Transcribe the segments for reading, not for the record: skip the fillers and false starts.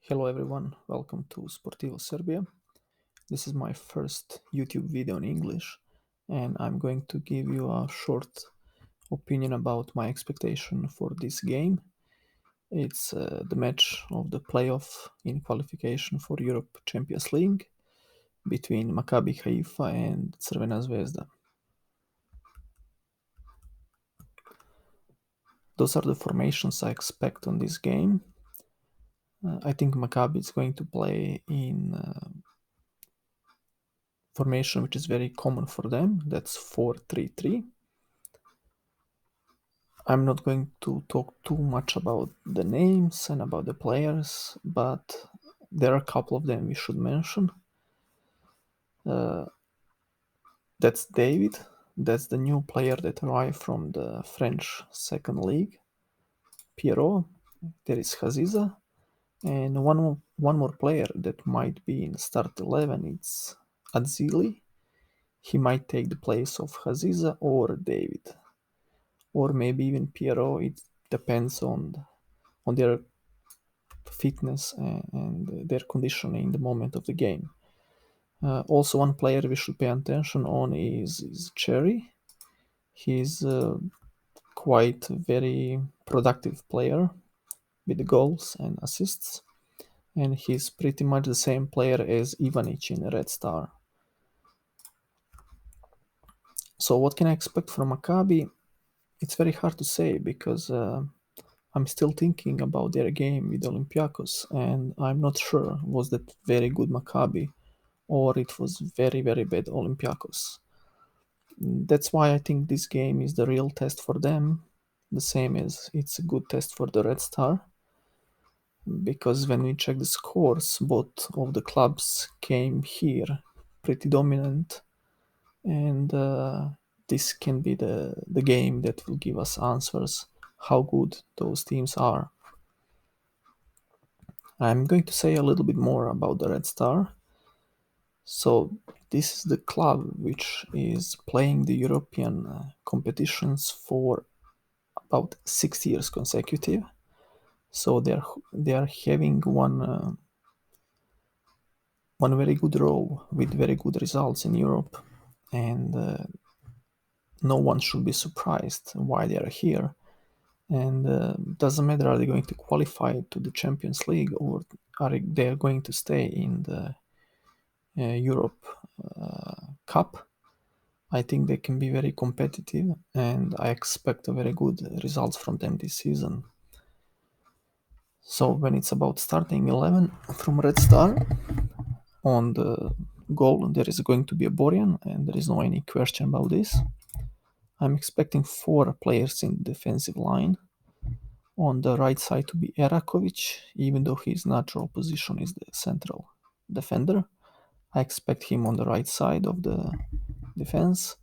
Hello everyone, welcome to Sportivo Serbia. This is my first YouTube video in English, and I'm going to give you a short opinion about my expectation for this game. It's the match of the playoff in qualification for Europe Champions League between Maccabi Haifa and Crvena Zvezda. Those are the formations I expect on this game. I think Maccabi is going to play in formation which is very common for them. That's 4-3-3. I'm not going to talk too much about the names and about the players, but there are a couple of them we should mention. That's David. That's the new player that arrived from the French second league. Pierrot. There is Haziza. And one more player that might be in start 11. It's Adzili. He might take the place of Haziza or David, or maybe even Pierrot. It depends on their fitness and their condition in the moment of the game. Also, one player we should pay attention on is Cherry. He's quite very productive player with goals and assists, and he's pretty much the same player as Ivanic in Red Star. So what can I expect from Maccabi? It's very hard to say because I'm still thinking about their game with Olympiacos, and I'm not sure was that very good Maccabi or it was very, very bad Olympiacos. That's why I think this game is the real test for them, the same as it's a good test for the Red Star. Because when we check the scores, both of the clubs came here pretty dominant, and this can be the game that will give us answers how good those teams are. I'm going to say a little bit more about the Red Star. So this is the club which is playing the European competitions for about 6 years consecutive. So they are having one very good row with very good results in Europe, and no one should be surprised why they are here. And doesn't matter are they going to qualify to the Champions League or are they going to stay in the Europe Cup. I think they can be very competitive, and I expect a very good results from them this season. So when it's about starting 11 from Red Star, on the goal there is going to be a Borjan, and there is no any question about this. I'm expecting 4 players in the defensive line. On the right side to be Erakovic, even though his natural position is the central defender. I expect him on the right side of the defense.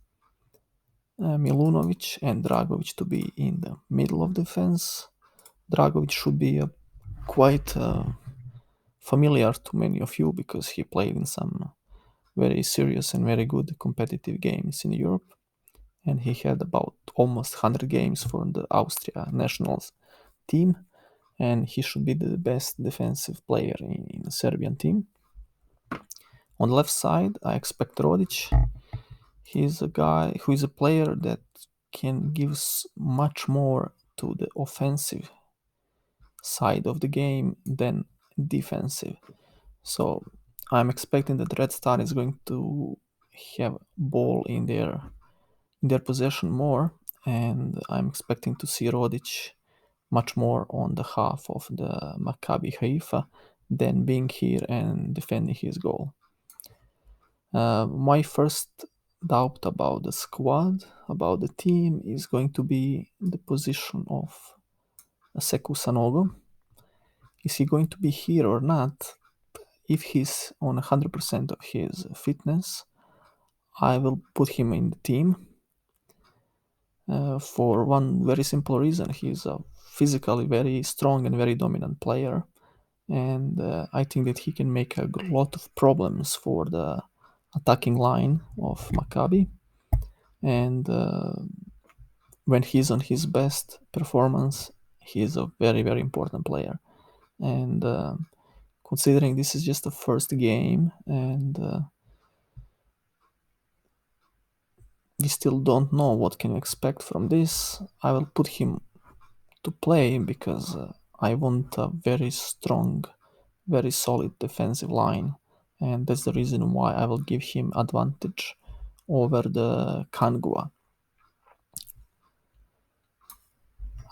Milunovic and Dragovic to be in the middle of defense. Dragovic should be quite familiar to many of you because he played in some very serious and very good competitive games in Europe, and he had about almost 100 games for the Austria national team, and he should be the best defensive player in the Serbian team. On the left side, I expect Rodic. He's a guy who is a player that can give much more to the offensive side of the game than defensive. So I'm expecting that Red Star is going to have ball in their possession more, and I'm expecting to see Rodic much more on the half of the Maccabi Haifa than being here and defending his goal. My first doubt about the squad, about the team, is going to be the position of Sekou Sanogo. Is he going to be here or not? If he's on 100% of his fitness, I will put him in the team for one very simple reason. He's a physically very strong and very dominant player, and I think that he can make a lot of problems for the attacking line of Maccabi. And when he's on his best performance, he is a very, very important player. And considering this is just the first game and we still don't know what can we expect from this, I will put him to play because I want a very strong, very solid defensive line, and that's the reason why I will give him advantage over the Kangua.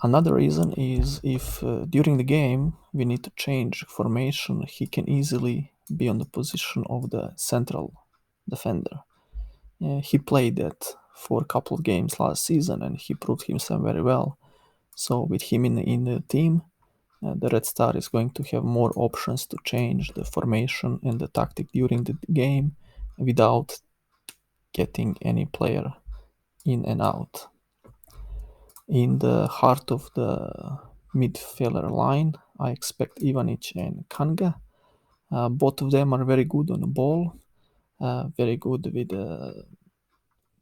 Another reason is if during the game we need to change formation, he can easily be on the position of the central defender. He played that for a couple of games last season and he proved himself very well. So with him in the team, the Red Star is going to have more options to change the formation and the tactic during the game without getting any player in and out. In the heart of the midfielder line, I expect Ivanic and Kanga. Both of them are very good on the ball, very good with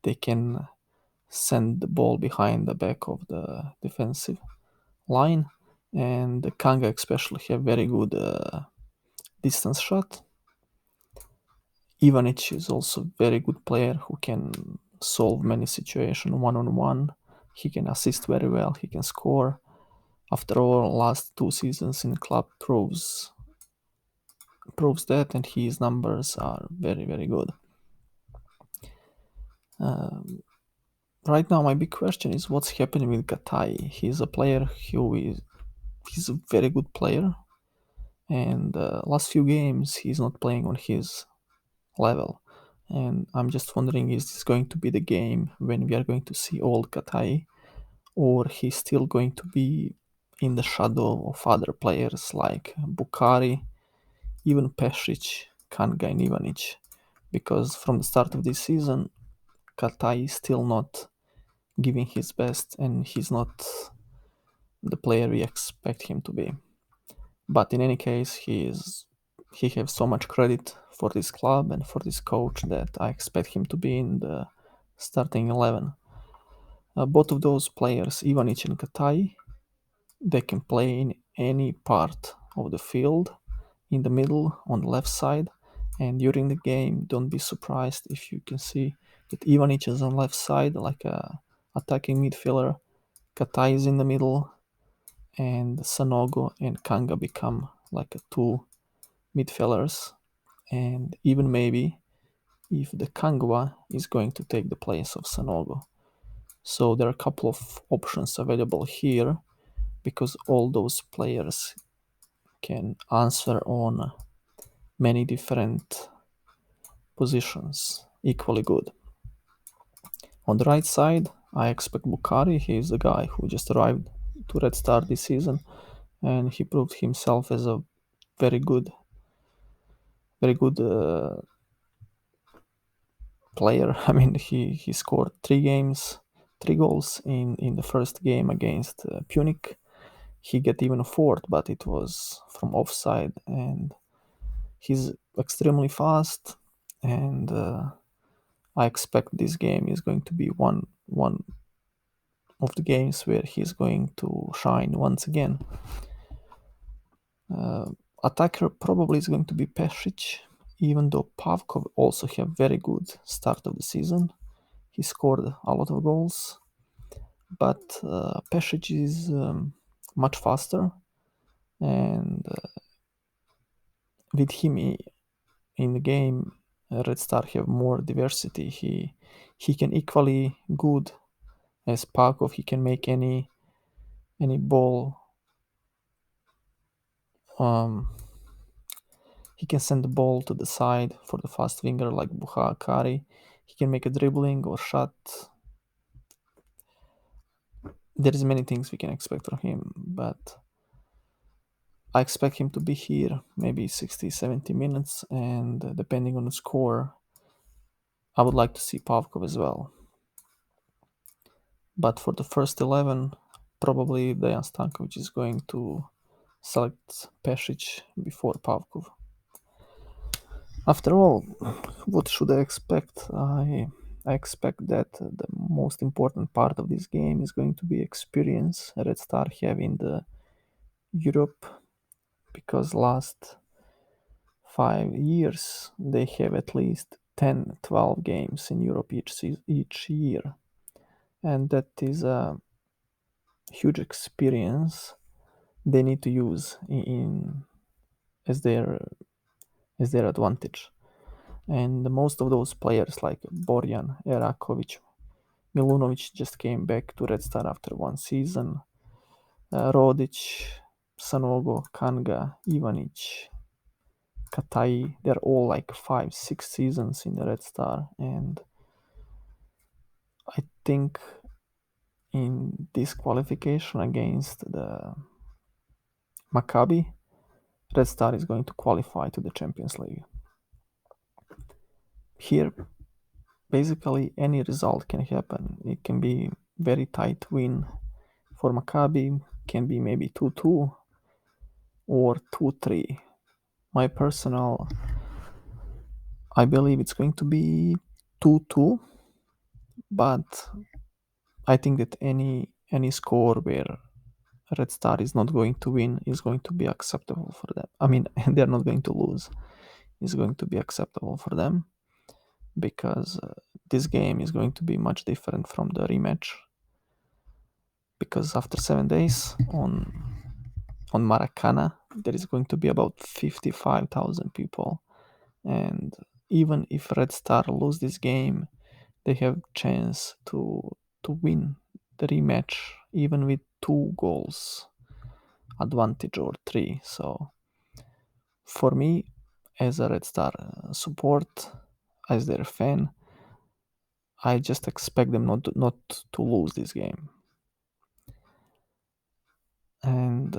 they can send the ball behind the back of the defensive line, and the Kanga especially have very good distance shot. Ivanic is also a very good player who can solve many situations one-on-one. He can assist very well, he can score. After all, last 2 seasons in the club proves that, and his numbers are very, very good. Right now, my big question is what's happening with Gatai. He's a player he's a very good player, and last few games he's not playing on his level. And I'm just wondering, is this going to be the game when we are going to see old Gatai, or he's still going to be in the shadow of other players like Bukhari, even Pešić, Kanga and Ivanic? Because from the start of this season, Gatai is still not giving his best and he's not the player we expect him to be. But in any case, he has so much credit for this club and for this coach that I expect him to be in the starting 11. Both of those players, Ivanic and Gatai, they can play in any part of the field, in the middle, on the left side, and during the game, don't be surprised if you can see that Ivanic is on the left side like a attacking midfielder, Gatai is in the middle, and Sanogo and Kanga become like a two midfielders, and even maybe if the Kangwa is going to take the place of Sanogo. So there are a couple of options available here because all those players can answer on many different positions equally good. On the right side, I expect Bukhari. He is the guy who just arrived to Red Star this season, and he proved himself as a very good, very good player. I mean, he scored 3 goals in the first game against Punic. He got even a fourth, but it was from offside, and he's extremely fast, and I expect this game is going to be one of the games where he's going to shine once again. Attacker probably is going to be Pešić, even though Pavkov also have very good start of the season. He scored a lot of goals, but Pešić is much faster, and with him in the game, Red Star have more diversity. He can equally good as Pavkov. He can make any ball. He can send the ball to the side for the fast winger like Bukhari. He can make a dribbling or shot. There is many things we can expect from him, but I expect him to be here maybe 60, 70 minutes, and depending on the score, I would like to see Pavkov as well. But for the first 11, probably Dejan Stankovic is going to select Pešić before Pavkov. After all, what should I expect? I expect that the most important part of this game is going to be experience Red Star have in the Europe, because last 5 years, they have at least 10, 12 games in Europe each year. And that is a huge experience they need to use in as their advantage. And most of those players like Borjan, Erakovic, Milunovic just came back to Red Star after one season. Rodic, Sanogo, Kanga, Ivanic, Katai, they're all like 5, 6 seasons in the Red Star. And I think in this qualification against the Maccabi, Red Star is going to qualify to the Champions League. Here, basically any result can happen. It can be very tight win for Maccabi, can be maybe 2-2 or 2-3. My personal, I believe it's going to be 2-2, but I think that any score where Red Star is not going to win is going to be acceptable for them. I mean, they're not going to lose. Is going to be acceptable for them because this game is going to be much different from the rematch. Because after 7 days on Maracana, there is going to be about 55,000 people, and even if Red Star lose this game, they have chance to win the rematch even with 2 goals advantage or 3. So for me, as a Red Star support, as their fan, I just expect them not to lose this game. And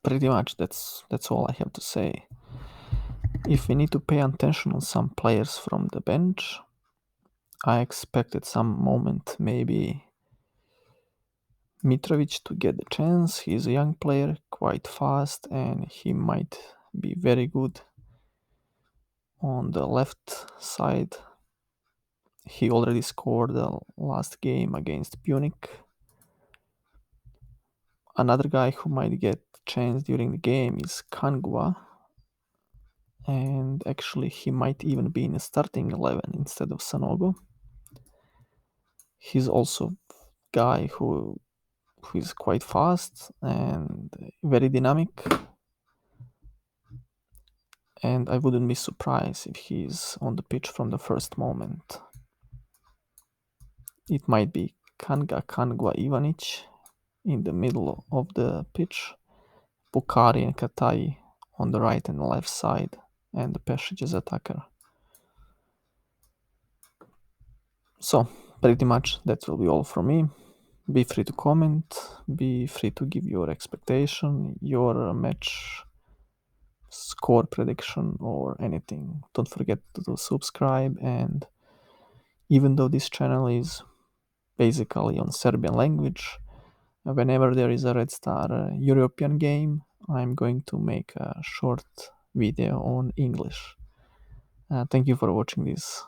pretty much that's all I have to say. If we need to pay attention on some players from the bench, I expect at some moment maybe Mitrovic to get the chance. He's a young player, quite fast, and he might be very good on the left side. He already scored the last game against Punic. Another guy who might get chance during the game is Kangwa, and actually he might even be in the starting 11 instead of Sanogo. He's also a guy who is quite fast and very dynamic, and I wouldn't be surprised if he's on the pitch from the first moment. It might be Kangwa Ivanic in the middle of the pitch, Bukari and Katai on the right and left side, and the Pesic as attacker. So, pretty much that will be all from me. Be free to comment, be free to give your expectation, your match score prediction, or anything. Don't forget to subscribe, and even though this channel is basically on Serbian language, whenever there is a Red Star European game, I'm going to make a short video on English. Thank you for watching this.